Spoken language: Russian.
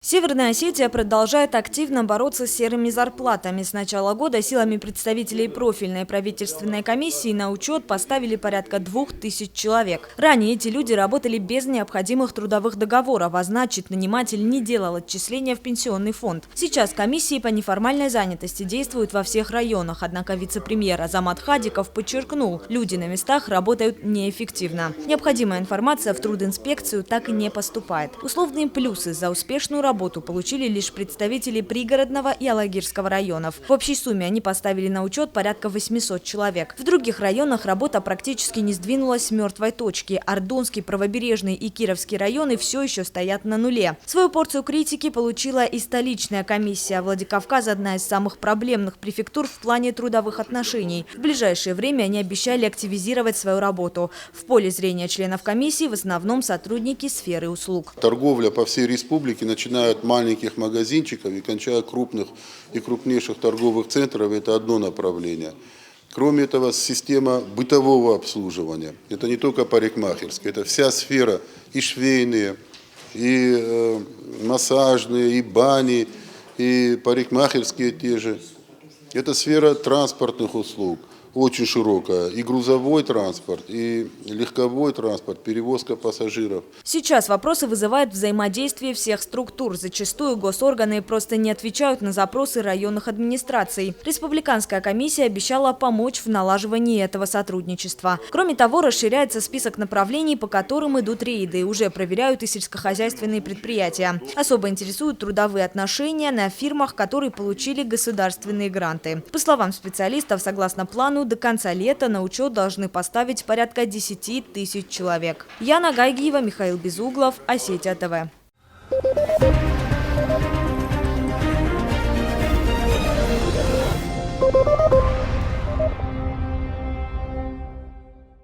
Северная Осетия продолжает активно бороться с серыми зарплатами. С начала года силами представителей профильной правительственной комиссии на учет поставили порядка 2000 человек. Ранее эти люди работали без необходимых трудовых договоров, а значит, наниматель не делал отчисления в пенсионный фонд. Сейчас комиссии по неформальной занятости действуют во всех районах. Однако вице-премьер Азамат Хадиков подчеркнул, люди на местах работают неэффективно. Необходимая информация в трудинспекцию так и не поступает. Условные плюсы за успешную работу получили лишь представители Пригородного и Алагирского районов. В общей сумме они поставили на учет порядка 800 человек. В других районах работа практически не сдвинулась с мертвой точки. Ордонский, Правобережный и Кировский районы все еще стоят на нуле. Свою порцию критики получила и столичная комиссия. Владикавказ – одна из самых проблемных префектур в плане трудовых отношений. В ближайшее время они обещали активизировать свою работу. В поле зрения членов комиссии в основном сотрудники сферы услуг. Торговля по всей республике, начиная от маленьких магазинчиков и кончая крупных и крупнейших торговых центров, это одно направление. Кроме этого, система бытового обслуживания. Это не только парикмахерская, это вся сфера, и швейные, и массажные, и бани, и парикмахерские те же. Это сфера транспортных услуг. Очень широкая. И грузовой транспорт, и легковой транспорт, перевозка пассажиров. Сейчас вопросы вызывают взаимодействие всех структур. Зачастую госорганы просто не отвечают на запросы районных администраций. Республиканская комиссия обещала помочь в налаживании этого сотрудничества. Кроме того, расширяется список направлений, по которым идут рейды. Уже проверяют и сельскохозяйственные предприятия. Особо интересуют трудовые отношения на фирмах, которые получили государственные гранты. По словам специалистов, согласно плану, до конца лета на учет должны поставить порядка 10 000 человек. Яна Гайгиева, Михаил Безуглов, Осетия ТВ.